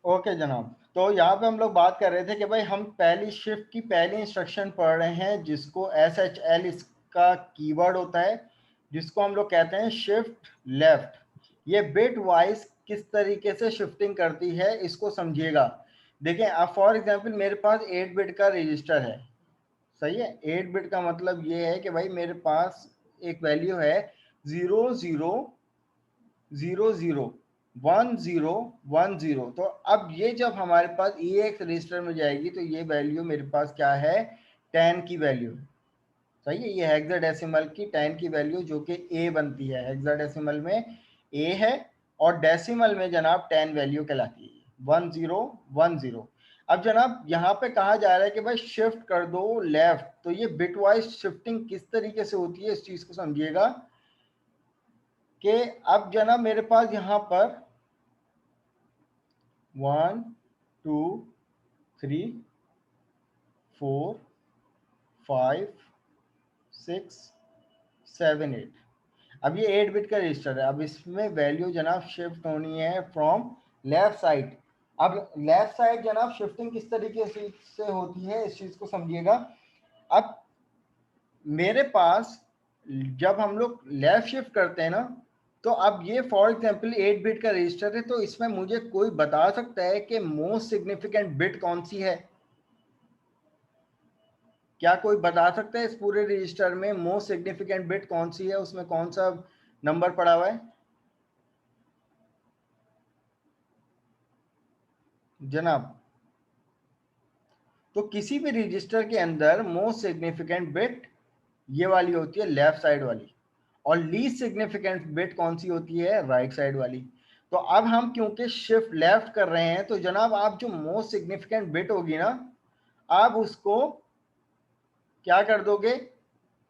Okay जनाब, तो यहाँ पे हम लोग बात कर रहे थे कि भाई हम पहली शिफ्ट की पहली इंस्ट्रक्शन पढ़ रहे हैं जिसको SHL इसका कीवर्ड होता है, जिसको हम लोग कहते हैं शिफ्ट लेफ्ट। ये बिट वाइज किस तरीके से शिफ्टिंग करती है इसको समझिएगा। देखें, अब फॉर एग्जांपल मेरे पास 8 बिट का रजिस्टर है, सही है। 8 बिट का मतलब ये है कि भाई मेरे पास एक वैल्यू है 00001010। तो अब ये जब हमारे पास EX रजिस्टर में जाएगी तो ये वैल्यू मेरे पास क्या है, 10 की वैल्यू है, सही है। ये हेक्साडेसिमल की 10 की वैल्यू जो कि A बनती है, हेक्साडेसिमल में A है और डेसिमल में जनाब 10 वैल्यू कहलाती है 1010। अब जनाब यहाँ पे कहा जा रहा है कि भाई शिफ्ट कर दो लेफ्ट, तो ये बिट वाइज शिफ्टिंग किस तरीके से होती है इस चीज को समझिएगा कि अब जनाब मेरे पास यहाँ पर 1 2 3 4 5 6 7 8। अब ये 8 बिट का रजिस्टर है। अब इसमें वैल्यू जनाब शिफ्ट होनी है फ्रॉम लेफ्ट साइड। अब लेफ्ट साइड जनाब शिफ्टिंग किस तरीके से होती है इस चीज को समझिएगा। अब मेरे पास जब हम लोग लेफ्ट शिफ्ट करते हैं ना, तो अब ये फॉर एग्जांपल 8 बिट का रजिस्टर है, तो इसमें मुझे कोई बता सकता है कि मोस्ट सिग्निफिकेंट बिट कौन सी है? क्या कोई बता सकता है इस पूरे रजिस्टर में मोस्ट सिग्निफिकेंट बिट कौन सी है, उसमें कौन सा नंबर पड़ा हुआ है जनाब? तो किसी भी रजिस्टर के अंदर मोस्ट सिग्निफिकेंट बिट ये वाली होती है, लेफ्ट साइड वाली, और लीस्ट सिग्निफिकेंट बिट कौन सी होती है, राइट साइड वाली। तो अब हम क्योंकि शिफ्ट लेफ्ट कर रहे हैं तो जनाब आप जो मोस्ट सिग्निफिकेंट बिट होगी ना, आप उसको क्या कर दोगे,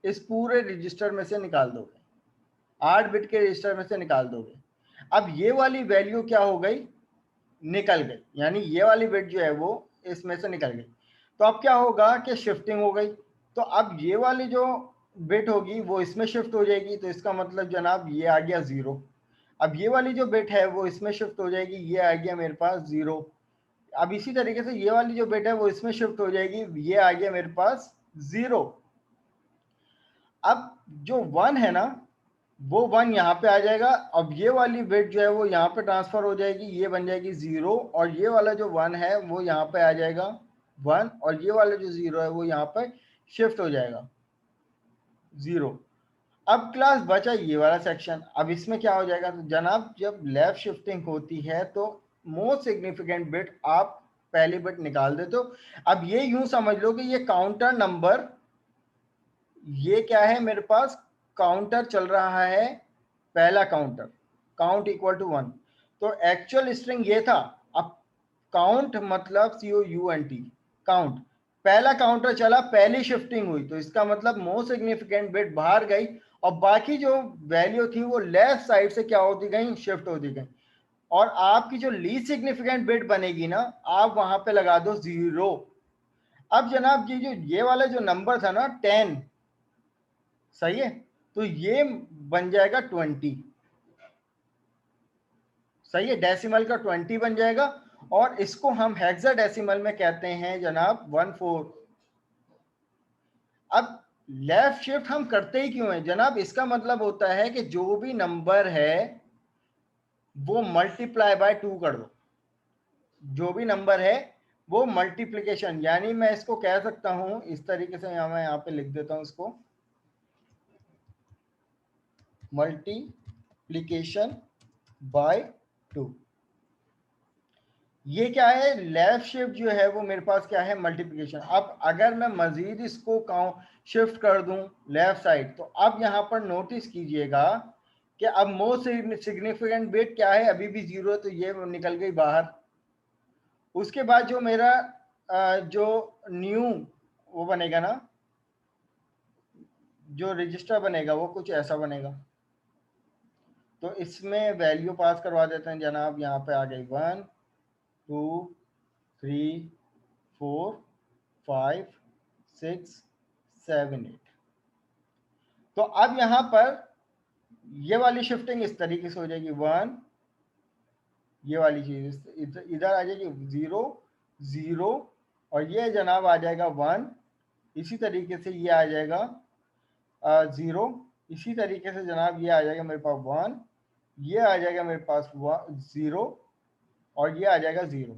इस पूरे रजिस्टर में से निकाल दोगे, 8 बिट के रजिस्टर में से निकाल दोगे। अब ये वाली वैल्यू क्या हो गई, निकल गई, यानी ये वाली बिट जो है वो इसमें से निकल गई। तो अब क्या होगा कि शिफ्टिंग हो गई। तो अब ये वाली जो बिट होगी वो इसमें शिफ्ट हो जाएगी, तो इसका मतलब जनाब ये आ गया 0। अब ये वाली जो बिट है वो इसमें शिफ्ट हो जाएगी, ये आ गया मेरे पास 0। अब इसी तरीके से ये वाली जो बिट है वो इसमें शिफ्ट हो जाएगी, ये आ गया मेरे पास 0। अब जो 1 है ना, वो 1 यहाँ पे आ जाएगा। अब ये वाली बिट जो है वो यहाँ पे ट्रांसफर हो जाएगी, ये बन जाएगी 0, और ये वाला जो 1 है वो यहाँ पे आ जाएगा 1, और ये वाला जो 0 है वो यहाँ पे शिफ्ट हो जाएगा 0। अब क्लास बचा ये वाला सेक्शन। अब इसमें क्या हो जाएगा, तो जनाब जब लेफ्ट शिफ्टिंग होती है तो मोस्ट सिग्निफिकेंट बिट आप पहली बिट निकाल देते हो। अब ये यूं समझ लो कि ये काउंटर नंबर, ये क्या है मेरे पास, काउंटर चल रहा है, पहला काउंटर, काउंट इक्वल टू 1। तो एक्चुअल स्ट्रिंग ये था। अब काउंट मतलब COUNT, काउंट, पहला काउंटर चला, पहली शिफ्टिंग हुई, तो इसका मतलब मोस्ट सिग्निफिकेंट बिट बाहर गई, और बाकी जो वैल्यू थी वो लेफ्ट साइड से क्या होती गई, शिफ्ट होती गई। और आपकी जो लीस्ट सिग्निफिकेंट बिट बनेगी ना, आप वहां पे लगा दो 0। अब जनाब ये वाला जो नंबर था ना 10, सही है, तो ये बन जाएगा 20, सही है, डेसिमल का 20 बन जाएगा। और इसको हम हेक्साडेसिमल में कहते हैं जनाब 14। अब लेफ्ट शिफ्ट हम करते ही क्यों हैं जनाब, इसका मतलब होता है कि जो भी नंबर है वो मल्टीप्लाई बाय 2 कर दो। जो भी नंबर है वो मल्टीप्लीकेशन, यानी मैं इसको कह सकता हूं इस तरीके से, मैं यहाँ पे लिख देता हूं इसको, मल्टीप्लीकेशन बाय 2। ये क्या है, लेफ्ट शिफ्ट जो है वो मेरे पास क्या है, मल्टीप्लिकेशन। अब अगर मैं मजीद इसको काउंट शिफ्ट कर दूं लेफ्ट साइड, तो अब यहां पर नोटिस कीजिएगा कि अब मोस्ट सिग्निफिकेंट बिट क्या है, अभी भी 0 है, तो ये निकल गई बाहर। उसके बाद जो मेरा जो न्यू वो बनेगा ना, जो रजिस्टर बनेगा वो कुछ ऐसा बनेगा। तो इसमें वैल्यू पास करवा देते हैं जनाब, यहाँ पे आ गई 1 2 3 4 5 6 7 8। तो अब यहां पर ये वाली शिफ्टिंग इस तरीके से हो जाएगी 1 ये वाली चीज इधर आ जाएगी 0 0, और ये जनाब आ जाएगा 1। इसी तरीके से ये आ जाएगा 0। इसी तरीके से जनाब ये आ जाएगा मेरे पास 1, ये आ जाएगा मेरे पास 0, और ये आ जाएगा 0।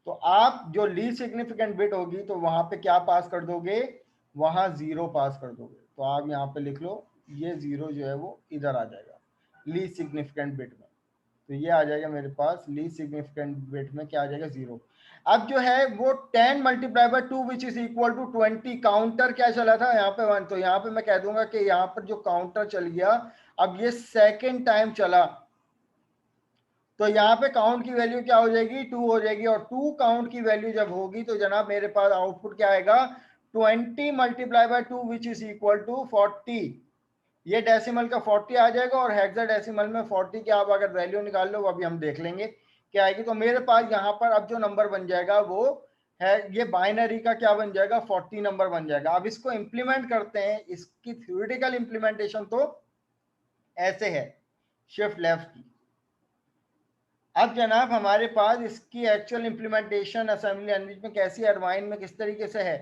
तो आप जो लीस्ट सिग्निफिकेंट बिट होगी तो वहां पे क्या पास कर दोगे, वहां 0 पास कर दोगे। तो आप यहाँ पे लिख लो, ये 0 जो है वो इधर आ जाएगा लीस्ट सिग्निफिकेंट बिट में। तो ये आ जाएगा मेरे पास लीस्ट सिग्निफिकेंट बिट में क्या आ जाएगा 0। अब जो है वो 10 multiply by 2 which is equal to 20। Counter क्या चला था यहाँ पे 1, तो यहाँ पे मैं कह दूंगा कि यहाँ पर जो काउंटर चल गया, अब ये सेकेंड टाइम चला, तो यहाँ पे काउंट की वैल्यू क्या हो जाएगी, 2 हो जाएगी। और 2 काउंट की वैल्यू जब होगी तो जनाब मेरे पास आउटपुट क्या आएगा, 20 multiply by 2 which is equal to 40। ये डेसिमल का 40 आ जाएगा, और हेक्साडेसिमल में 40 की आप अगर वैल्यू निकाल लो, वो अभी हम देख लेंगे क्या आएगी। तो मेरे पास यहाँ पर अब जो नंबर बन जाएगा वो है, ये बाइनरी का क्या बन जाएगा, 40 नंबर बन जाएगा। अब इसको इंप्लीमेंट करते हैं, इसकी थ्योरेटिकल इंप्लीमेंटेशन तो ऐसे है शिफ्ट लेफ्ट की। अब जनाब हमारे पास इसकी एक्चुअल इंप्लीमेंटेशन असेंबली लैंग्वेज में कैसी एडवाइन में किस तरीके से है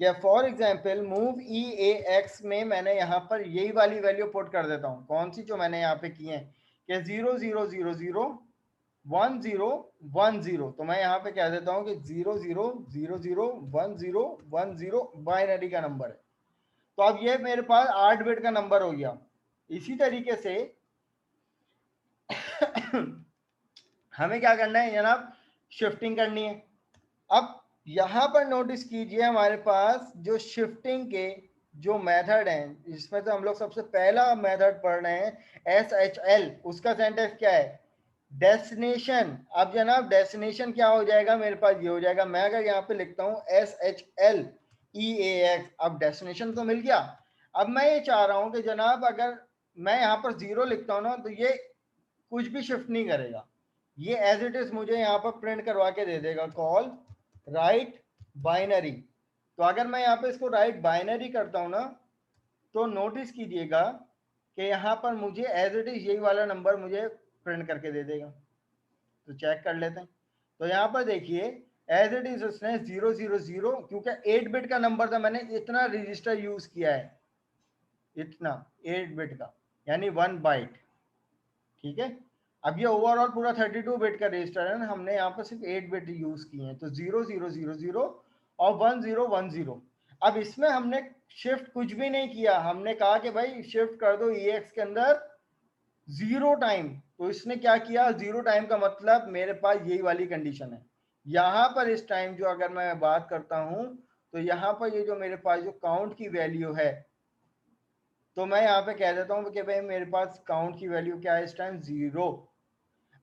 कि for example move E A x में मैंने यहाँ पर यही वाली वैल्यू पुट कर देता हूँ। कौन सी जो मैंने यहाँ पे की है कि 0 0 0 0 1 0 1 0। तो मैं यहाँ पे कह देता हूँ कि 0 0 0 0 1 0 1 0 बाइनरी का नंबर है। तो अब ये मेरे पास 8 बिट का नंबर हो गया। इसी तरीके से हमें क्या करना है जनाब, शिफ्टिंग करनी है। अब यहां पर नोटिस कीजिए हमारे पास जो शिफ्टिंग के जो मेथड हैं, इसमें तो हम लोग सबसे पहला मेथड पढ़ रहे हैं SHL। उसका सेंटेंस क्या है, डेस्टिनेशन। अब जनाब डेस्टिनेशन क्या हो जाएगा, मेरे पास ये हो जाएगा, मैं अगर यहाँ पे लिखता हूँ SHLEAX, अब डेस्टिनेशन तो मिल गया। अब मैं ये चाह रहा हूँ कि जनाब अगर मैं यहाँ पर 0 लिखता हूँ ना, तो ये कुछ भी शिफ्ट नहीं करेगा, ये एज इट इज मुझे यहाँ पर प्रिंट करवा के दे देगा, कॉल राइट बाइनरी। तो अगर मैं यहाँ पे इसको राइट बाइनरी करता हूँ ना, तो नोटिस कीजिएगा कि यहाँ पर मुझे एज इट इज यही वाला नंबर मुझे प्रिंट करके दे देगा। तो चेक कर लेते हैं। तो यहाँ पर देखिए एज इट इज उसने 0 0 0, क्योंकि 8 बिट का नंबर था, मैंने इतना रजिस्टर यूज किया है, इतना 8 बिट का, यानी 1 बाइट। ठीक है, अब ये ओवरऑल पूरा 32 बिट का रजिस्टर है ना, हमने यहाँ पर सिर्फ 8 बिट यूज किए हैं। तो 0 0 0 0 और 1 0 1 0। अब इसमें हमने शिफ्ट कुछ भी नहीं किया, हमने कहा कि भाई शिफ्ट कर दो EX के अंदर 0 टाइम। तो इसने क्या किया, 0 टाइम का मतलब मेरे पास यही वाली कंडीशन है। यहाँ पर इस टाइम जो अगर मैं बात करता हूँ, तो यहाँ पर ये जो मेरे पास जो काउंट की वैल्यू है, तो मैं यहाँ पे कह देता हूँ कि भाई मेरे पास काउंट की वैल्यू क्या है इस टाइम, 0।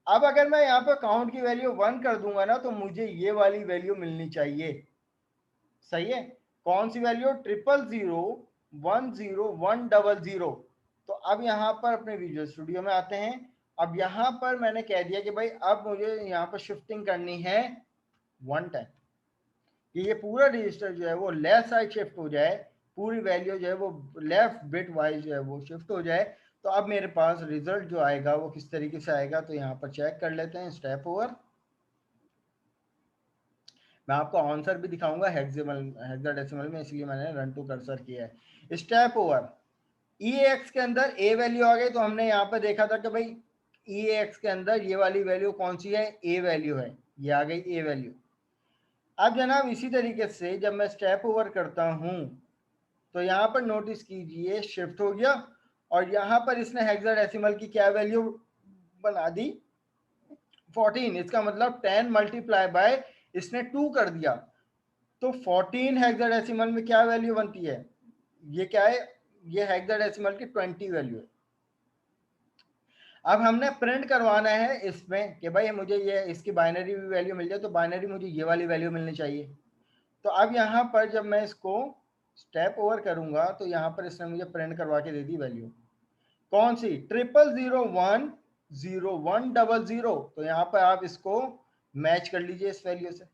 अब अगर मैं यहाँ पर काउंट की वैल्यू 1 कर दूंगा ना, तो मुझे ये वाली वैल्यू मिलनी चाहिए। सही है, कौन सी वैल्यू, 000 10 100। तो अब यहाँ पर अपने विजुअल स्टूडियो में आते हैं। अब यहाँ पर मैंने कह दिया कि भाई अब मुझे यहाँ पर शिफ्टिंग करनी है 1 टाइम, कि ये पूरा रजिस्टर जो है वो लेफ्ट साइड शिफ्ट हो जाए, पूरी वैल्यू जो है वो लेफ्ट बिट वाइज जो है वो शिफ्ट हो जाए। तो अब मेरे पास रिजल्ट जो आएगा वो किस तरीके से आएगा, तो यहाँ पर चेक कर लेते हैं स्टेप ओवर। मैं आपको आंसर भी दिखाऊंगा हेक्साडेसिमल में, इसलिए मैंने रन टू कर्सर किया है। स्टेप ओवर, EX के अंदर ए वैल्यू आ गई, तो हमने यहाँ पर देखा था कि भाई EX के अंदर ये वाली वैल्यू कौन सी है, ए वैल्यू है, ये आ गई ए वैल्यू। अब जनाब इसी तरीके से जब मैं स्टेप ओवर करता हूँ, तो यहाँ पर नोटिस कीजिए शिफ्ट हो गया, और यहाँ पर इसने हेक्साडेसिमल की क्या वैल्यू बना दी, 14। इसका मतलब 10 मल्टीप्लाई बाय इसने 2 कर दिया, तो 14 हेक्साडेसिमल में क्या वैल्यू बनती है, ये क्या है, ये हेक्साडेसिमल की 20 वैल्यू है। अब हमने प्रिंट करवाना है इसमें कि भाई मुझे ये इसकी बाइनरी भी वैल्यू मिल जाए, तो बाइनरी मुझे ये वाली वैल्यू मिलनी चाहिए। तो अब यहाँ पर जब मैं इसको स्टेप ओवर करूंगा, तो यहाँ पर इसने मुझे प्रिंट करवा के दे दी वैल्यू, कौन सी, 000101000। तो यहाँ पर आप इसको मैच कर लीजिए इस वैल्यू से।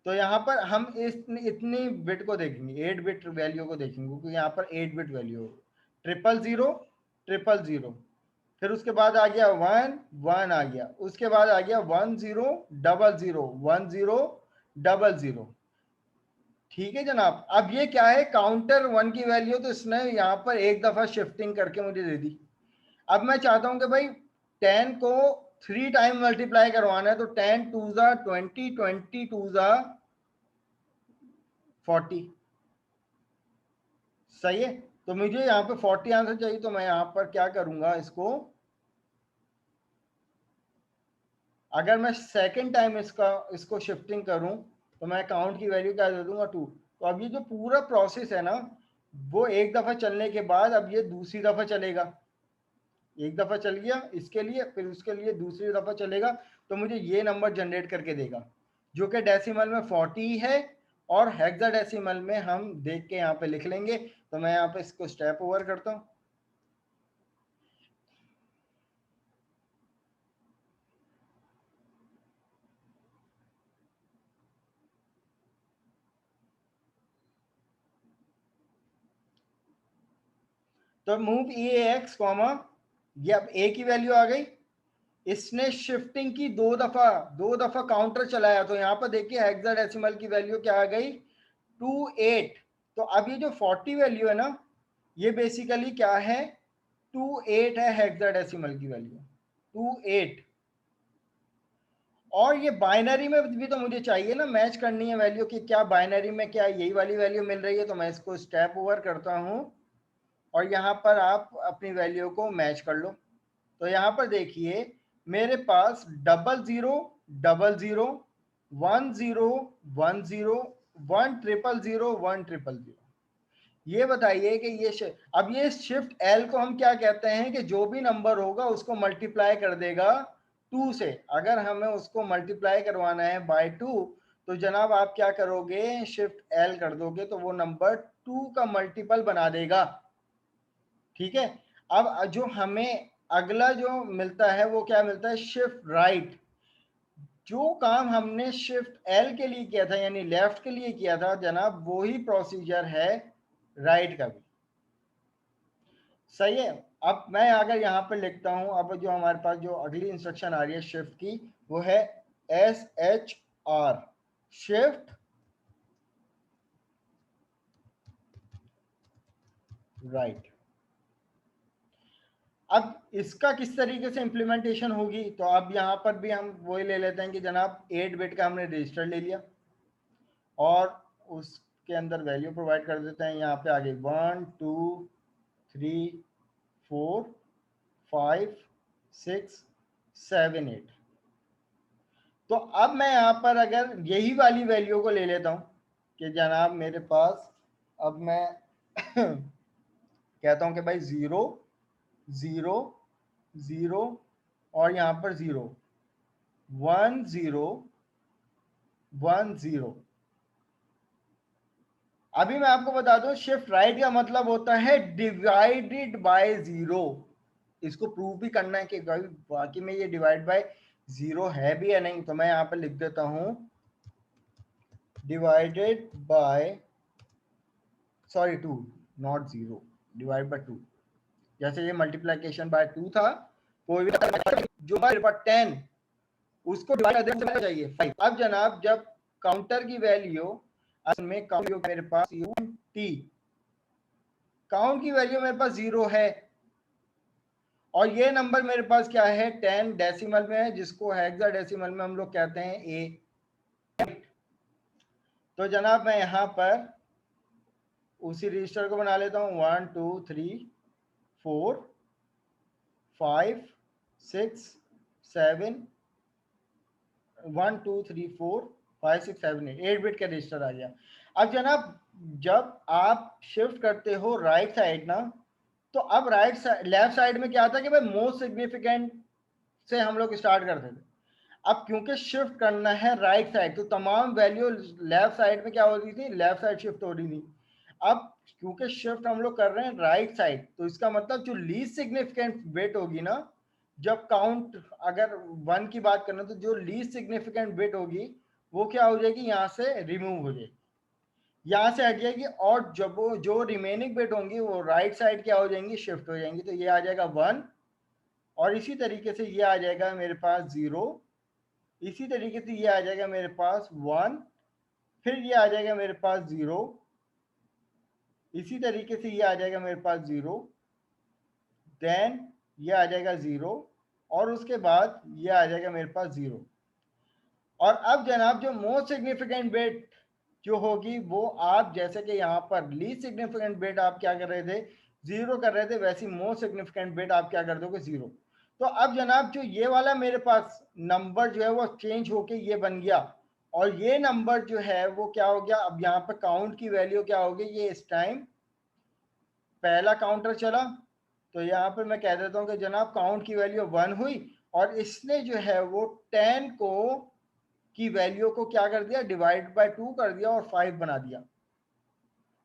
तो यहाँ पर हम इतनी बिट को देखेंगे, 8 बिट वैल्यू को देखेंगे, क्योंकि यहाँ पर 8 बिट वैल्यू 0000000। फिर उसके बाद आ गया 1 1 आ गया, उसके बाद आ गया 1 0 0 0 1 0 0 0। ठीक है जनाब। अब ये क्या है, काउंटर 1 की वैल्यू, तो इसने यहाँ पर एक दफा शिफ्टिंग करके मुझे दे दी। अब मैं चाहता हूं कि भाई 10 को 3 टाइम मल्टीप्लाई करवाना है, तो 10 2 जा 20 20 2 जा 40। सही है, तो मुझे यहाँ पे 40 आंसर चाहिए, तो मैं यहाँ पर क्या करूंगा, इसको अगर मैं सेकेंड टाइम इसको शिफ्टिंग करूं, तो मैं काउंट की वैल्यू क्या दे दूंगा 2। तो अब ये जो पूरा प्रोसेस है ना, वो एक दफा चलने के बाद अब ये दूसरी दफा चलेगा। एक दफा चल गया इसके लिए, फिर उसके लिए दूसरी दफा चलेगा, तो मुझे ये नंबर जनरेट करके देगा, जो कि डेसिमल में 40 है, और हेक्साडेसिमल में हम देख के यहाँ पे लिख लेंगे। तो मैं यहाँ पे इसको स्टेप ओवर करता हूँ। तो मूव ए एक्स कॉमा, ये अब ए की वैल्यू आ गई, इसने शिफ्टिंग की दो दफा काउंटर चलाया, तो यहाँ पर देखिए हेक्साडेसिमल की वैल्यू क्या आ गई, 28। तो अब ये जो 40 वैल्यू है ना, ये बेसिकली क्या है, 28 है हेक्साडेसिमल की वैल्यू, 28। और ये बाइनरी में भी तो मुझे चाहिए ना, मैच करनी है वैल्यू कि क्या बाइनरी में क्या यही वाली वैल्यू मिल रही है। तो मैं इसको स्टेप ओवर करता हूँ, और यहाँ पर आप अपनी वैल्यू को मैच कर लो। तो यहाँ पर देखिए मेरे पास 00 00 10 10 1000 1000। ये बताइए कि अब ये शिफ्ट एल को हम क्या कहते हैं, कि जो भी नंबर होगा उसको मल्टीप्लाई कर देगा 2 से। अगर हमें उसको मल्टीप्लाई करवाना है बाय 2, तो जनाब आप क्या करोगे, शिफ्ट एल कर दोगे, तो वो नंबर 2 का मल्टीपल बना देगा। ठीक है। अब जो हमें अगला जो मिलता है वो क्या मिलता है, शिफ्ट राइट। जो काम हमने शिफ्ट एल के लिए किया था, यानी लेफ्ट के लिए किया था जनाब, वो ही प्रोसीजर है राइट का भी। सही है। अब मैं अगर यहाँ पे लिखता हूं, अब जो हमारे पास जो अगली इंस्ट्रक्शन आ रही है शिफ्ट की, वो है SHR, शिफ्ट राइट। अब इसका किस तरीके से इम्प्लीमेंटेशन होगी, तो अब यहाँ पर भी हम वही ले लेते हैं कि जनाब 8 बिट का हमने रजिस्टर ले लिया, और उसके अंदर वैल्यू प्रोवाइड कर देते हैं। यहाँ पे आगे 1 2 3 4 5 6 7 8। तो अब मैं यहाँ पर अगर यही वाली वैल्यू को ले लेता हूँ कि जनाब मेरे पास, अब मैं कहता हूँ कि भाई 0 0 0 और यहाँ पर 0 1 0 1 0। अभी मैं आपको बता दूं, शिफ्ट राइट का मतलब होता है डिवाइडेड बाय 0। इसको प्रूव भी करना है कि बाकी में ये डिवाइड बाय 0 है भी या नहीं। तो मैं यहाँ पर लिख देता हूं divided by, sorry 2, not 0, divide by 2। जैसे ये मल्टीप्लीकेशन बाय 2 था, कोई भी जो मेरे पास 10, उसको डिवाइड कर देना चाहिए 5। अब जनाब जब काउंटर की वैल्यू, असल में काउंट मेरे पास टी, काउंट की वैल्यू मेरे पास 0 है, और ये नंबर मेरे पास क्या है, 10 डेसिमल में है, जिसको हेक्साडेसिमल में हम लोग कहते हैं ए। तो जनाब मैं यहाँ पर उसी रजिस्टर को बना लेता हूँ, 1 2 3 4 5 6 7, 1 2 3 4 5 6 7 8 बिट का रजिस्टर आ गया। अब जनाब जब आप शिफ्ट करते हो राइट साइड ना, तो अब राइट साइड, लेफ्ट साइड में क्या था कि भाई मोस्ट सिग्निफिकेंट से हम लोग स्टार्ट करते थे। अब क्योंकि शिफ्ट करना है राइट साइड, तो तमाम वैल्यू लेफ्ट साइड में क्या हो रही थी, लेफ्ट साइड शिफ्ट हो रही थी। अब क्योंकि शिफ्ट हम लोग कर रहे हैं राइट साइड, तो इसका मतलब जो लीस्ट सिग्निफिकेंट बिट होगी ना, जब काउंट अगर 1 की बात करना, तो जो लीस्ट सिग्निफिकेंट बिट होगी वो क्या हो जाएगी, यहाँ से रिमूव हो जाएगी, यहाँ से हट जाएगी, और जब वो जो रिमेनिंग बिट होंगी वो राइट साइड क्या हो जाएंगी, शिफ्ट हो जाएंगी। तो ये आ जाएगा 1 और इसी तरीके से ये आ जाएगा मेरे पास 0, इसी तरीके से ये आ जाएगा मेरे पास 1, फिर ये आ जाएगा मेरे पास 0, इसी तरीके से ये आ जाएगा मेरे पास 0, देन ये आ जाएगा 0, और उसके बाद ये आ जाएगा मेरे पास 0। और अब जनाब जो मोस्ट सिग्निफिकेंट बिट जो होगी वो आप जैसे कि यहाँ पर लीस्ट सिग्निफिकेंट बिट आप क्या कर रहे थे, 0 कर रहे थे, वैसी मोस्ट सिग्निफिकेंट बिट आप क्या कर दोगे, 0। तो अब जनाब जो ये वाला मेरे पास नंबर जो है वो चेंज होके ये बन गया, और ये नंबर जो है वो क्या हो गया, अब यहाँ पर काउंट की वैल्यू क्या होगी, ये इस टाइम पहला काउंटर चला, तो यहाँ पर मैं कह देता हूँ कि जनाब काउंट की वैल्यू 1 हुई, और इसने जो है वो 10 को की वैल्यू को क्या कर दिया, डिवाइड बाय 2 कर दिया और 5 बना दिया,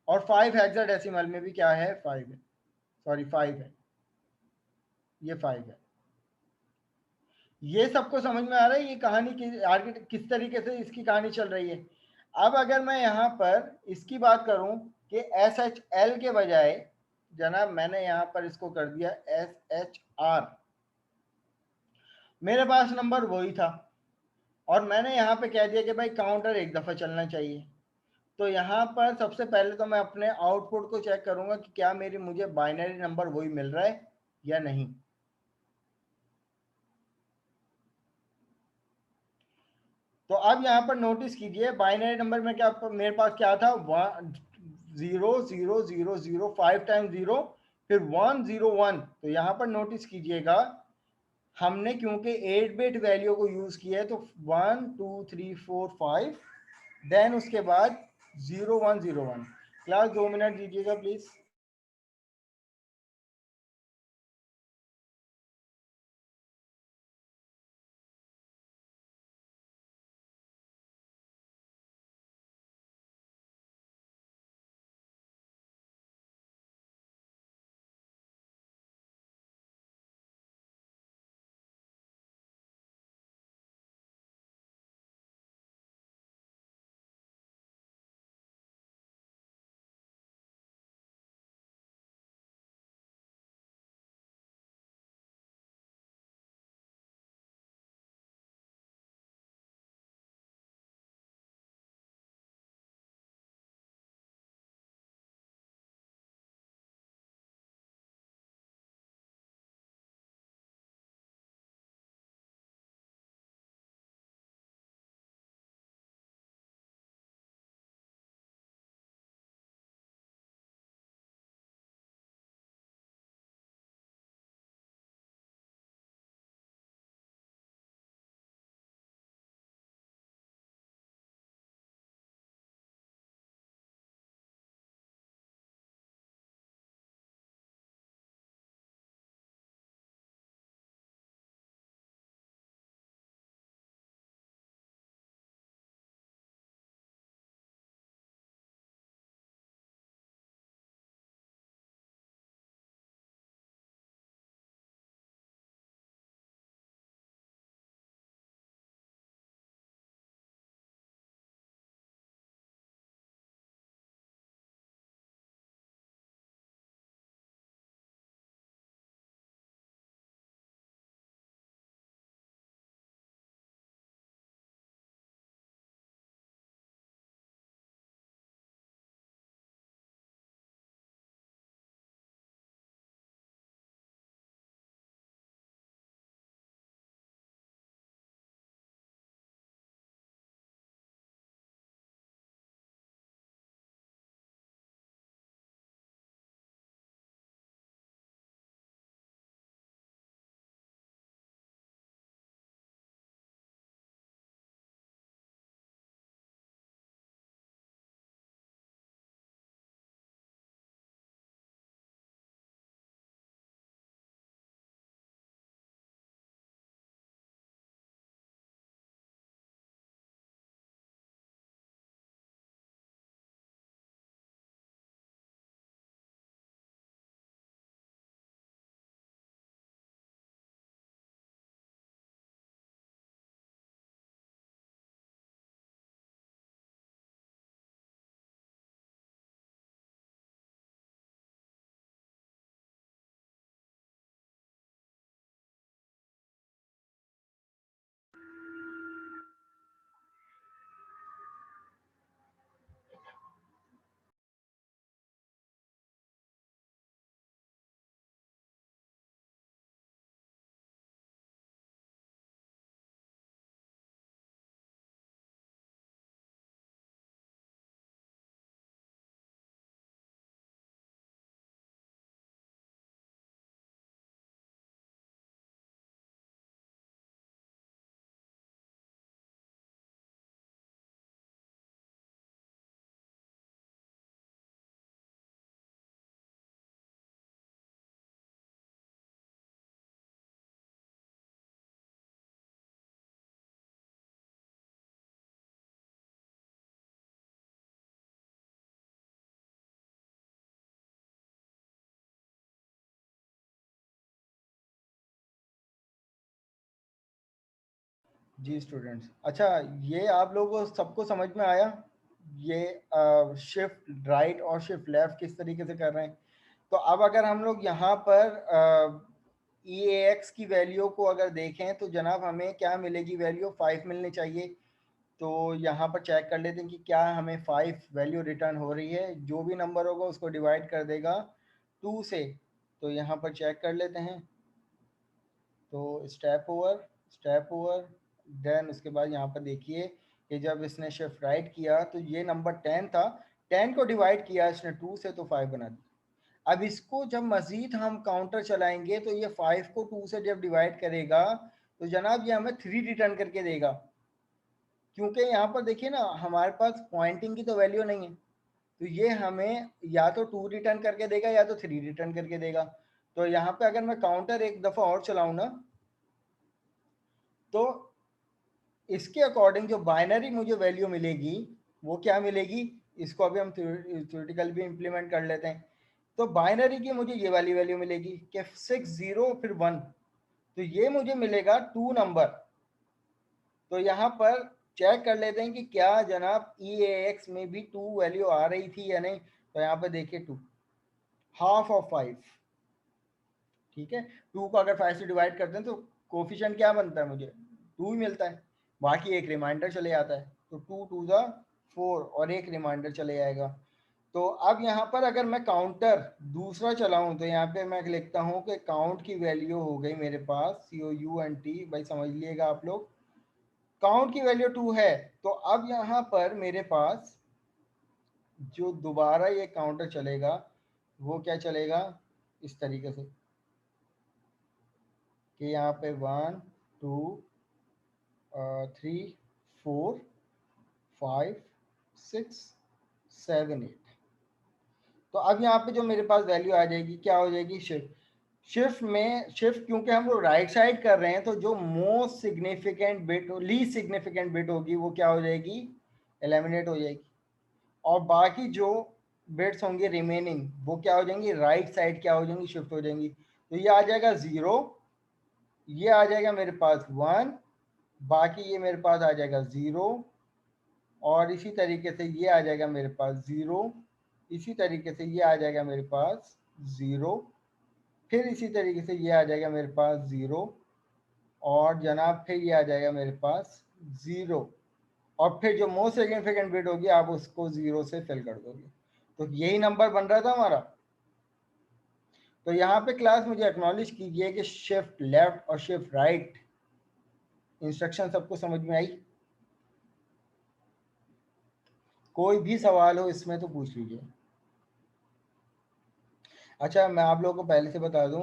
और 5 हेक्साडेसिमल में भी क्या है, 5 है, सॉरी 5 है, ये 5 है। ये सबको समझ में आ रहा है ये कहानी की आगे किस तरीके से इसकी कहानी चल रही है। अब अगर मैं यहाँ पर इसकी बात करूं कि SHL के बजाय जनाब मैंने यहाँ पर इसको कर दिया SHR, मेरे पास नंबर वही था, और मैंने यहाँ पे कह दिया कि भाई काउंटर एक दफ़ा चलना चाहिए। तो यहाँ पर सबसे पहले तो मैं अपने आउटपुट को चेक करूंगा कि क्या मेरी मुझे बाइनरी नंबर वही मिल रहा है या नहीं। तो अब यहाँ पर नोटिस कीजिए बाइनरी नंबर में क्या मेरे पास क्या था, 0 0 0 0 5 टाइम 0, फिर 1 0 1। तो यहाँ पर नोटिस कीजिएगा हमने क्योंकि 8 बिट वैल्यू को यूज किया है, तो 1 2 3 4 5, देन उसके बाद 0 1 0 1। क्लास 2 मिनट दीजिएगा प्लीज। जी स्टूडेंट्स, अच्छा ये आप लोगों को सबको समझ में आया, ये शिफ्ट राइट और शिफ्ट लेफ्ट किस तरीके से कर रहे हैं। तो अब अगर हम लोग यहाँ पर ई ए एक्स की वैल्यू को अगर देखें तो जनाब हमें क्या मिलेगी, वैल्यू 5 मिलनी चाहिए। तो यहाँ पर चेक कर लेते हैं कि क्या हमें 5 वैल्यू रिटर्न हो रही है। जो भी नंबर होगा उसको डिवाइड कर देगा 2 से। तो यहाँ पर चेक कर लेते हैं। तो स्टेप ओवर देन उसके बाद यहाँ पर देखिए कि जब इसने शिफ्ट राइट किया तो ये नंबर 10 था, 10 को डिवाइड किया इसने 2 से तो 5 बना दिया। अब इसको जब मजीद हम काउंटर चलाएंगे तो ये 5 को 2 से जब डिवाइड करेगा तो जनाब ये हमें 3 रिटर्न करके देगा, क्योंकि यहाँ पर देखिए ना हमारे पास पॉइंटिंग की तो वैल्यू नहीं है। तो ये हमें या तो 2 रिटर्न करके देगा या तो 3 रिटर्न करके देगा। तो यहाँ पे अगर मैं काउंटर एक दफ़ा और चलाऊँ ना तो इसके अकॉर्डिंग जो बाइनरी मुझे वैल्यू मिलेगी वो क्या मिलेगी, इसको अभी हम थ्योरेटिकल भी इम्प्लीमेंट कर लेते हैं। तो बाइनरी की मुझे ये वाली वैल्यू मिलेगी कि 6 0 फिर 1, तो ये मुझे मिलेगा 2 नंबर। तो यहाँ पर चेक कर लेते हैं कि क्या जनाब ई ए एक्स में भी 2 वैल्यू आ रही थी या नहीं। तो यहाँ पर देखिए 2 हाफ ऑफ 5, ठीक है। 2 को अगर 5 से डिवाइड करते हैं तो कोफिशिएंट क्या बनता है, मुझे 2 ही मिलता है, बाकी एक रिमाइंडर चले जाता है। तो 2 2 ज़ा 4 और एक रिमाइंडर चले जाएगा। तो अब यहाँ पर अगर मैं काउंटर दूसरा चलाऊं तो यहाँ पे मैं लिखता हूँ कि काउंट की वैल्यू हो गई मेरे पास COUNT, भाई समझ लिएगा आप लोग, काउंट की वैल्यू 2 है। तो अब यहाँ पर मेरे पास जो दोबारा ये काउंटर चलेगा वो क्या चलेगा, इस तरीके से कि यहाँ पे 1 2 3 4 5 6 7 8। तो अब यहाँ पे जो मेरे पास वैल्यू आ जाएगी क्या हो जाएगी, शिफ्ट। शिफ्ट में शिफ्ट क्योंकि हम लोग राइट साइड कर रहे हैं तो जो most significant bit least significant bit होगी वो क्या हो जाएगी, एलिमिनेट हो जाएगी। और बाकी जो बिट्स होंगे रिमेनिंग वो क्या हो जाएंगी, राइट साइड क्या हो जाएंगी, शिफ्ट हो जाएंगी। तो ये आ जाएगा 0, ये आ जाएगा मेरे पास 1, बाकी ये मेरे पास आ जाएगा 0, और इसी तरीके से ये आ जाएगा मेरे पास 0, इसी तरीके से ये आ जाएगा मेरे पास 0, फिर इसी तरीके से ये आ जाएगा मेरे पास 0, और जनाब फिर ये आ जाएगा मेरे पास 0, और फिर जो मोस्ट सिग्निफिकेंट बिट होगी आप उसको 0 से फिल कर दोगे। तो यही नंबर बन रहा था हमारा। तो यहाँ पे क्लास मुझे एक्नॉलेज कीजिए कि शिफ्ट लेफ्ट और शिफ्ट राइट इंस्ट्रक्शन सबको समझ में आई। कोई भी सवाल हो इसमें तो पूछ लीजिए। अच्छा मैं आप लोगों को पहले से बता दूं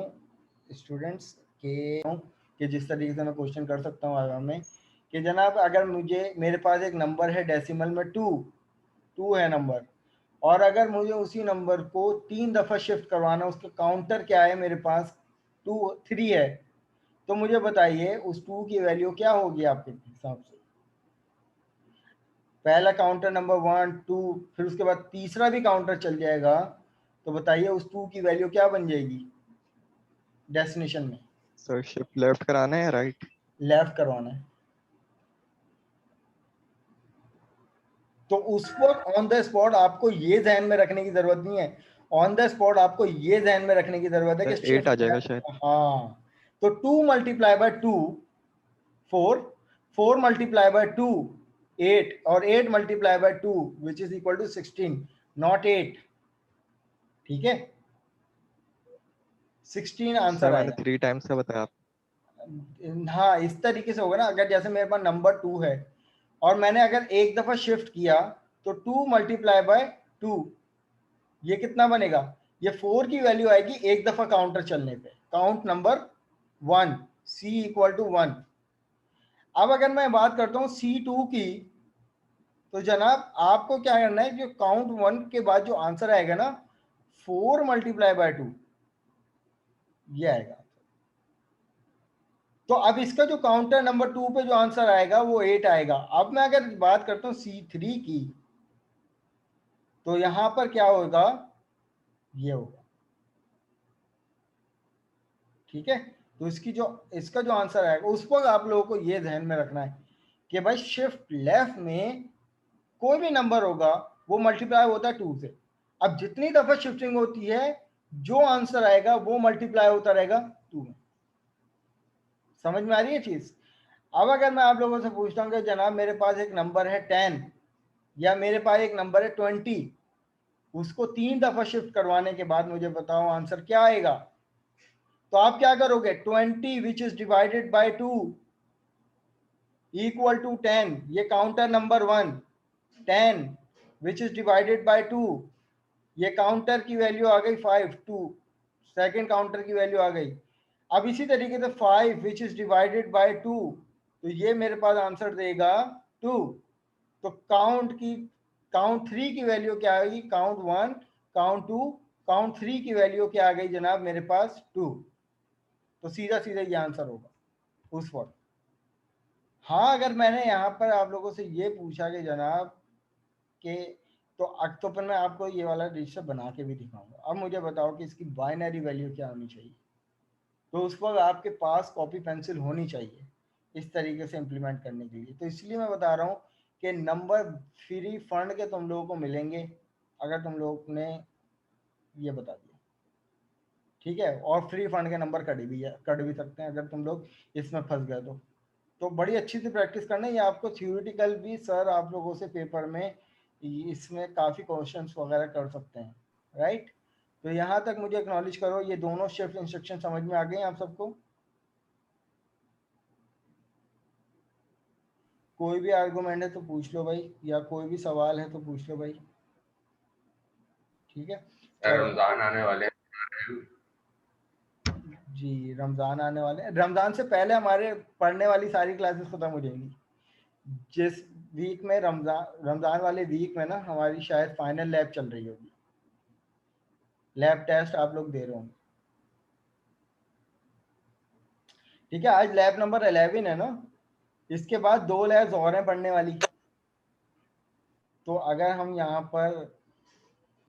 स्टूडेंट्स कि जिस तरीके से मैं क्वेश्चन कर सकता हूँ आगे में कि जनाब अगर मुझे मेरे पास एक नंबर है डेसिमल में 2 है नंबर, और अगर मुझे उसी नंबर को 3 दफ़ा शिफ्ट करवाना, उसका काउंटर क्या है मेरे पास 3 है, तो मुझे बताइए उस 2 की वैल्यू क्या होगी आपके हिसाब से। पहला काउंटर नंबर 1 2, फिर उसके बाद तीसरा भी काउंटर चल जाएगा, तो बताइए उस 2 की वैल्यू क्या बन जाएगी डेस्टिनेशन में। सर शिफ्ट लेफ्ट कराना है या राइट? लेफ्ट करवाना है। तो उस वक्त ऑन द स्पॉट आपको ये ध्यान में रखने की जरूरत नहीं है, ऑन द स्पॉट आपको ये ध्यान में रखने की जरूरत है कि सर 8 शिफ्ट आ जाएगा शायद। लेफ्ट, हाँ। तो 2 मल्टीप्लाई बाय 2 4, 4 मल्टीप्लाई बाय 2 8, और 8 multiply by 2 which is equal to 16, not 8, ठीक है। 16 सर आंसर मैंने आएगा। 3 टाइम्स का बताया। हाँ इस तरीके से होगा ना, अगर जैसे मेरे पास नंबर 2 है और मैंने अगर एक दफा शिफ्ट किया तो 2 मल्टीप्लाई बाय 2, ये कितना बनेगा, ये 4 की वैल्यू आएगी एक दफा काउंटर चलने पे, count number 1, C equal to 1। अब अगर मैं बात करता हूँ C2 की, तो जनाब आपको क्या करना है, जो काउंट 1 के बाद जो आंसर आएगा ना 4 मल्टीप्लाई बाय 2 ये आएगा। तो अब इसका जो काउंटर नंबर 2 पे जो आंसर आएगा वो 8 आएगा। अब मैं अगर बात करता हूँ C3 की, तो यहां पर क्या होगा, ये होगा, ठीक है। तो इसका जो आंसर आएगा उस पर आप लोगों को ये ध्यान में रखना है कि भाई शिफ्ट लेफ्ट में कोई भी नंबर होगा वो मल्टीप्लाई होता है 2 से। अब जितनी दफा शिफ्टिंग होती है जो आंसर आएगा वो मल्टीप्लाई होता रहेगा 2 में। समझ में आ रही है चीज? अब अगर मैं आप लोगों से पूछता हूँ कि जनाब मेरे पास एक नंबर है 10 या मेरे पास एक नंबर है 20, उसको 3 दफा शिफ्ट करवाने के बाद मुझे बताओ आंसर क्या आएगा। तो आप क्या करोगे, 20 which is divided by 2 equal to 10, ये counter number 1, 10 which is divided by 2, ये काउंटर की वैल्यू आ गई 5, 2 सेकेंड काउंटर की वैल्यू आ गई। अब इसी तरीके से 5 विच इज डिवाइडेड बाय 2, तो ये मेरे पास आंसर देगा 2। तो काउंट 3 की वैल्यू क्या आएगी, काउंट 1, काउंट 2, काउंट 3 की वैल्यू क्या आ गई जनाब मेरे पास 2। तो सीधा सीधा ये आंसर होगा उस वक्त। हाँ अगर मैंने यहाँ पर आप लोगों से ये पूछा कि जनाब के तो अक्टूबर में आपको ये वाला रजिस्टर बना के भी दिखाऊंगा, अब मुझे बताओ कि इसकी बाइनरी वैल्यू क्या होनी चाहिए। तो उस वक्त आपके पास कॉपी पेंसिल होनी चाहिए इस तरीके से इम्प्लीमेंट करने के लिए। तो इसलिए मैं बता रहा हूँ कि नंबर फ्री फंड के तुम लोगों को मिलेंगे अगर तुम लोग ने ये बता दिया, ठीक है। और फ्री फंड के नंबर कट भी सकते हैं अगर तुम लोग इसमें फंस गए तो बड़ी अच्छी से प्रैक्टिस करना। ये आपको थ्योरेटिकल भी सर आप लोगों से पेपर में इसमें काफ़ी क्वेश्चंस वगैरह कर सकते हैं, राइट। तो यहाँ तक मुझे एक्नॉलेज करो, ये दोनों शिफ्ट इंस्ट्रक्शन समझ में आ गए आप सबको? कोई भी आर्गुमेंट है तो पूछ लो भाई, या कोई भी सवाल है तो पूछ लो भाई, ठीक है। चलो रमजान आने वाले जी, रमज़ान आने वाले हैं। रमज़ान से पहले हमारे पढ़ने वाली सारी क्लासेस ख़त्म हो जाएंगी। जिस वीक में रमज़ान वाले वीक में ना हमारी शायद फाइनल लैब चल रही होगी, लैब टेस्ट आप लोग दे रहे होंगे, ठीक है। आज लैब नंबर 11 है ना, इसके बाद 2 लैब्स और हैं पढ़ने वाली। तो अगर हम यहाँ पर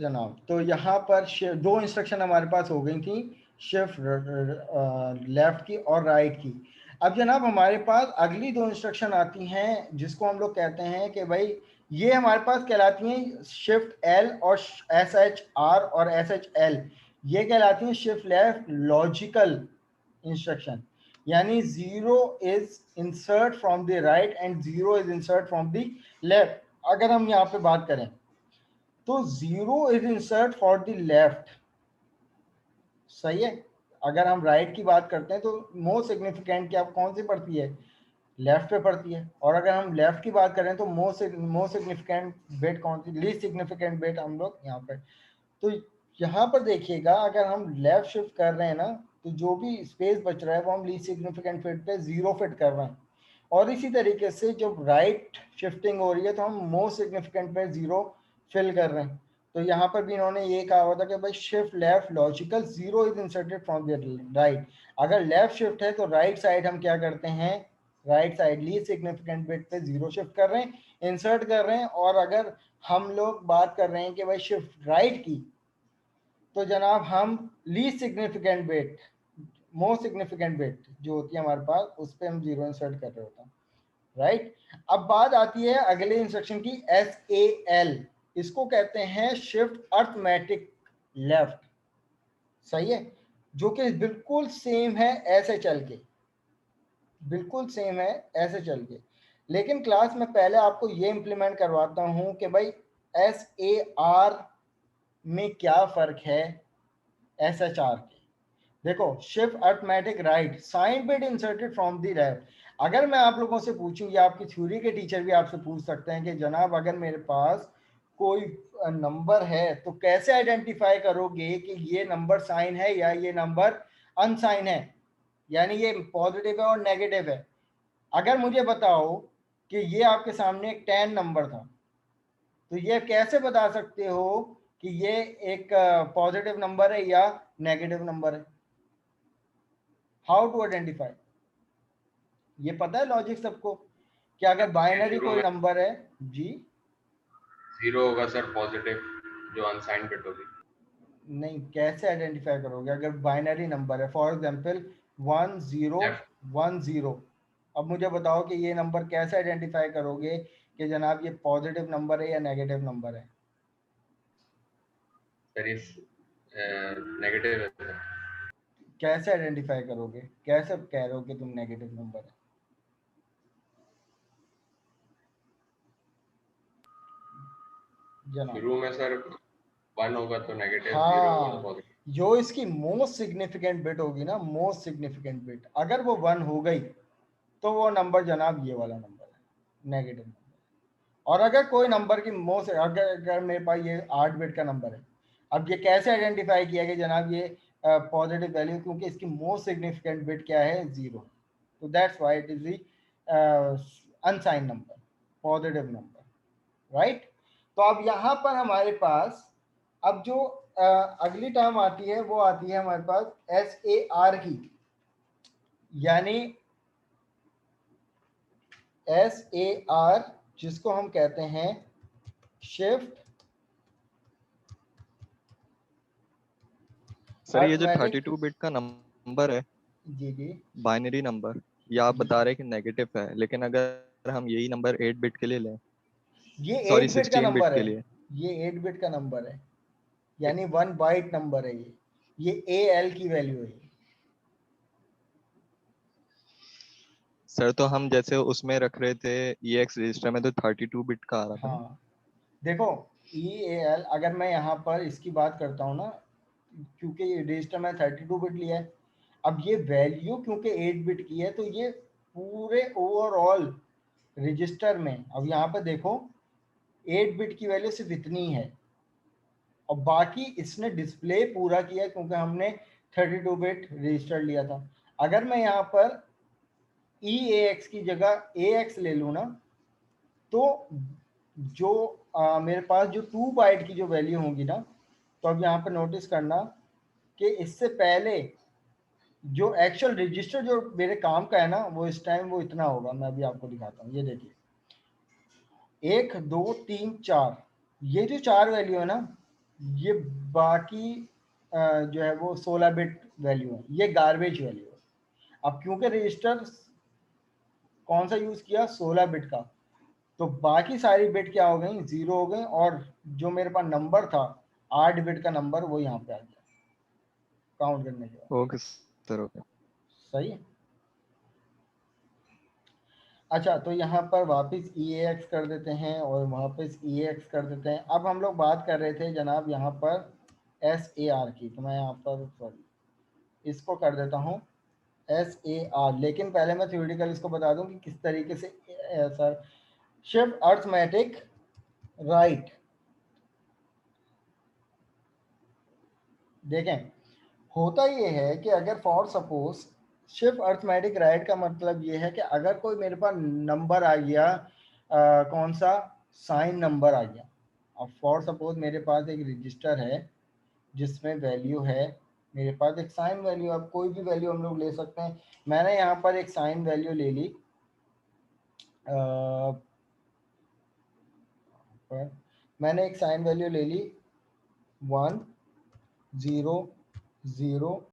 जनाब, तो यहाँ पर 2 इंस्ट्रक्शन हमारे पास हो गई थी, शिफ्ट लेफ्ट की और राइट की। अब जनाब हमारे पास अगली 2 इंस्ट्रक्शन आती हैं जिसको हम लोग कहते हैं कि भाई ये हमारे पास कहलाती हैं शिफ्ट एल और SHR और SHL, ये कहलाती हैं शिफ्ट लेफ्ट लॉजिकल इंस्ट्रक्शन। यानी 0 is insert from the right and 0 is insert from the left. अगर हम यहाँ पे बात करें तो 0 is insert for the left, सही है। अगर हम राइट की बात करते हैं तो मोस्ट सिग्निफिकेंट क्या कौन सी पड़ती है, लेफ्ट पे पड़ती है। और अगर हम लेफ्ट की बात करें तो मोस्ट सिग्निफिकेंट बिट कौन सी, लीस्ट सिग्निफिकेंट बिट हम लोग यहाँ पर। तो यहाँ पर देखिएगा अगर हम लेफ्ट शिफ्ट कर रहे हैं ना तो जो भी स्पेस बच रहा है वो हम लीस्ट सिग्निफिकेंट फिट पे 0 फिट कर रहे हैं। और इसी तरीके से जब राइट शिफ्टिंग हो रही है तो हम मोस्ट सिग्निफिकेंट पे 0 फिल कर रहे हैं। तो यहाँ पर भी इन्होंने ये कहा हुआ था कि भाई shift left logical 0 is inserted from the right. अगर लेफ्ट शिफ्ट है तो राइट साइड हम क्या करते हैं, right side least significant bit पे 0 शिफ्ट कर रहे हैं, इंसर्ट कर रहे हैं। और अगर हम लोग बात कर रहे हैं कि भाई शिफ्ट राइट की, तो जनाब हम least significant bit, most significant bit जो होती है हमारे पास उस पर हम 0 इंसर्ट कर रहे होते हैं, राइट। अब बात आती है अगले इंस्ट्रक्शन की, SAL, इसको कहते हैं शिफ्ट अर्थमेटिक लेफ्ट, सही है, जो कि बिल्कुल सेम है SHL के, बिल्कुल सेम है SHL के। लेकिन क्लास में पहले आपको ये इंप्लीमेंट करवाता हूं कि भाई SAR में क्या फर्क है SHR के। देखो shift arithmetic right, sign bit inserted from the left. अगर मैं आप लोगों से पूछूं या आपकी थ्योरी के टीचर भी आपसे पूछ सकते हैं कि जनाब अगर मेरे पास कोई नंबर है तो कैसे आइडेंटिफाई करोगे कि ये नंबर साइन है या ये नंबर अनसाइन है, यानी ये पॉजिटिव है और नेगेटिव है। अगर मुझे बताओ कि ये आपके सामने एक 10 नंबर था, तो ये कैसे बता सकते हो कि ये एक पॉजिटिव नंबर है या नेगेटिव नंबर है? हाउ टू आइडेंटिफाई, ये पता है लॉजिक सबको कि अगर बाइनरी कोई नंबर है जी, 0 होगा सर पॉजिटिव, जो अनसाइन बिट होगी। नहीं, कैसे आइडेंटिफाई करोगे अगर बाइनरी नंबर है, फॉर एग्जांपल 1010, अब मुझे बताओ कि ये नंबर कैसे आइडेंटिफाई करोगे कि जनाब ये पॉजिटिव नंबर है या नेगेटिव नंबर है? सर ये नेगेटिव है सर। कैसे आइडेंटिफाई करोगे, कैसे कह रहे हो कि तुम नेगेटिव नंबर है? जनाब शुरू में सर 1 होगा तो नेगेटिव, 0 होगा तो हाँ, पॉजिटिव। जो इसकी मोस्ट सिग्निफिकेंट बिट होगी ना, मोस्ट सिग्निफिकेंट बिट, अगर वो 1 हो गई तो वो नंबर जनाब ये वाला नंबर है, नेगेटिव नंबर। और अगर कोई नंबर की मोस्ट, अगर मेरे पास ये 8 बिट का नंबर है, अब ये कैसे आइडेंटिफाई किया कि जनाब ये पॉजिटिव वैल्यू, क्योंकि इसकी मोस्ट सिग्निफिकेंट बिट क्या है, 0। तो that's why it is the अनसाइन number, positive number, right. तो अब यहाँ पर हमारे पास अब जो अगली टर्म आती है वो आती है हमारे पास SAR की, यानी SAR जिसको हम कहते हैं शिफ्ट सर ये जो अर्थमेटिक। 32 बिट का नंबर है, जी जी बाइनरी नंबर, ये आप जी, बता रहे हैं कि नेगेटिव है, लेकिन अगर हम यही नंबर 8 बिट के लिए लें, ये सॉरी 8 बिट का 16 बिट नंबर के है, लिए, ये 8 बिट का नंबर है, यानी 1 बाइट नंबर है ये AL की वैल्यू है। सर तो हम जैसे उसमें रख रहे थे EX रजिस्टर में, तो 32 बिट का आ रहा था ना। हाँ देखो, EAL अगर मैं यहाँ पर इसकी बात करता हूँ ना, क्योंकि ये रजिस्टर में 32 बिट लिया है, अब ये वैल्यू क्योंकि 8 बिट की है तो ये पूरे ओवरऑल रजिस्टर में, अब यहाँ पर देखो 8 बिट की वैल्यू सिर्फ इतनी है, और बाकी इसने डिस्प्ले पूरा किया क्योंकि हमने 32 बिट रजिस्टर लिया था। अगर मैं यहाँ पर EAX की जगह AX ले लूँ ना, तो जो मेरे पास जो 2 बाइट की जो वैल्यू होगी ना, तो अब यहाँ पर नोटिस करना कि इससे पहले जो एक्चुअल रजिस्टर जो मेरे काम का है ना, वो इस टाइम वो इतना होगा। मैं अभी आपको दिखाता हूँ, ये देखिए 1 2 3 4, ये जो 4 वैल्यू है ना, ये बाकी जो है वो 16 बिट वैल्यू है, ये गार्बेज वैल्यू है। अब क्योंकि रजिस्टर कौन सा यूज किया, 16 बिट का, तो बाकी सारी बिट क्या हो गई, 0 हो गई, और जो मेरे पास नंबर था 8 बिट का नंबर वो यहाँ पे आ गया काउंट करने के बाद। Okay sir, okay. सही है। अच्छा, तो यहाँ पर वापस EAX कर देते हैं और वापस EAX कर देते हैं। अब हम लोग बात कर रहे थे जनाब यहाँ पर SAR की, तो मैं यहाँ पर सॉरी इसको कर देता हूँ SAR, लेकिन पहले मैं थ्योरेटिकल इसको बता दूं कि किस तरीके से सर शिफ्ट अर्थमेटिक राइट। देखें, होता ये है कि अगर for suppose shift arithmetic right का मतलब ये है कि अगर कोई मेरे पास नंबर आ गया, कौन सा, साइन नंबर आ गया। अब फॉर सपोज मेरे पास एक रजिस्टर है जिसमें वैल्यू है, मेरे पास एक साइन वैल्यू, अब कोई भी वैल्यू हम लोग ले सकते हैं। मैंने यहाँ पर एक साइन वैल्यू ले ली, पर मैंने एक साइन वैल्यू ले ली 1 0 0